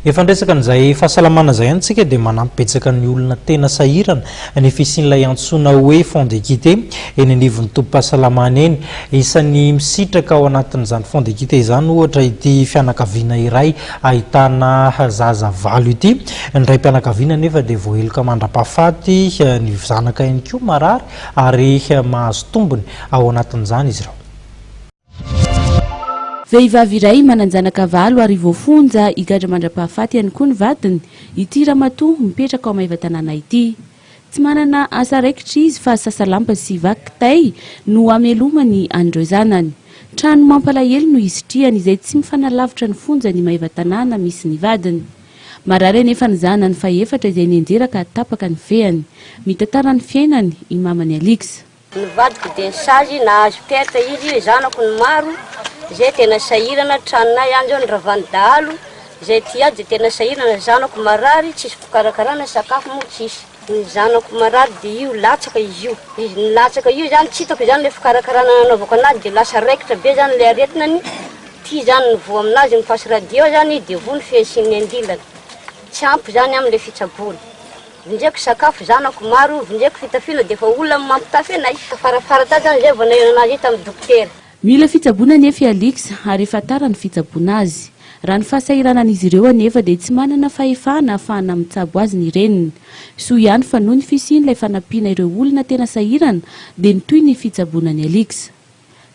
Efa ndresaka an'izay fahasalamana zay antsika dia manampy betsaka ny olona tena sahirana ny fisian'ilay antsoina hoe fond d'équité eny anivon'ny tobim-pahasalamana eny. Isan'ny misitraka ao anatin'izany fond d'équité izany ohatra ity fianakaviana iray ahitana zaza valo ity. Ny ray mpianakaviana nefa dia voaheloka mandra-pahafaty, ny zanaka ihany koa marary ary mahazo tombony ao anatin'izany izy ireo. Vehivavy iray manan-janaka valo ary voafonja higadra mandra-pahafaty ihany koa ny vadiny, ity ramatoa mipetraka ao Maevatanana ity. Tsy manana asa raikitra izy fa sasalampa sy vaky kitay no amelomany an'ireo zanany. Trano mampalahelo no isitrihany izay tsy mifanalavitra ny fonja ny Maevatanana misy ny vadiny. Marary anefa ny zanany fa efatra izay nenjeraka tapaka ny feany. Mitantara ny fiainany i mamany Aliksa. Ny vadiko dia sazy nahazo perte izy, zanako ny maro. Zay tena sahirana tranonay andro ny ravany dahalo, zay tia dia tena sahirana zanako marary, tsisy fikarakarana sakafo moa tsisy. Ny zanako marary dia io latsaka izy io. Izy latsaka io zany tsy hitako zany le fikarakarana nanaovako anazy dia lasa raikitra be zany le aretinany. Ty zany ny voa aminazy mifasy radio zany dia voa ny fiasin'ny andilana. Tsy ampy zany amin'le fitsaboana. Vinjeko sakafo zanako maro, vinjeko fitafiana dia fa olona mampitafy anay. Farafara ta zany zay vao nahiana anazy tamin'ny dokotera. Mila fitsaboana anefa Aliksa ary efa tara ny fitsaboana azy. Raha ny fahasahiranan'izy ireo anefa dia tsy manana fahefana ahafahana mitsabo azy ny reniny. Soa ihany fa noho ny fisian'ilay fanampiana ireo olona tena sahirana dia nitoy ny fitsaboanany Aliksa.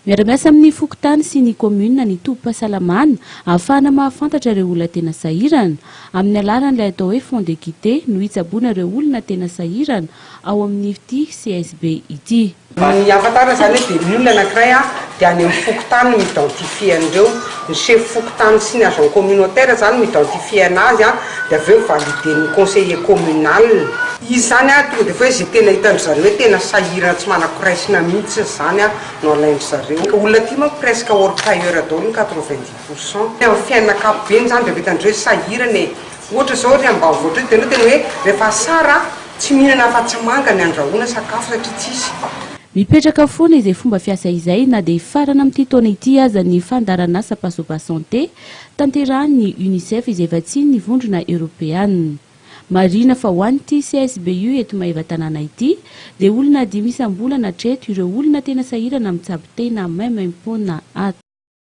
Miara-miasa amin'ny fokontany sy ny komuna ny tobim-pahasalamana ahafahana mahafantatra ireo olona tena sahirana amin'ny alalan'ilay atao hoe fond d'équité no hitsaboana ireo olona tena sahirana ao amin'ny ity CSB ity. Ny afatara zany dia ny olona anankiray dia any amin'ny fokontany m'identifie an'ireo, ny chef fokontany sy ny agent communautaire zany m'identifie anazy dia avy eo validen'ny conseiller communal. Izy zany tonga dia fa izay tena hitandry zareo hoe tena sahirana tsy manako-raisina mihitsy zany no alaindry zareo. Olona ty manko presque hors tailleur daholo 90%. Amin'ny fianakaviana zany dia hitandry hoe sahirana e. Ohatra zao ry ambanivohitra dia tena hoe rehefa sara tsy mihinana afa-tsamanga ny andrahoana sakafo satria tsisy. Mipetraka foana izay fomba fiasa izay na dia farana amin'ity taona ity aza ny fandaran'asa pasopa santé tanterahan'ny UNICEF izay vatsiny ny vondrona Europeanina. Marina fa ho an'ity CSBU eto Maevatanana ity dia olona 5 isam-bolana hatreto ireo olona tena sahirana mitsabo tena maimaim-pona ato.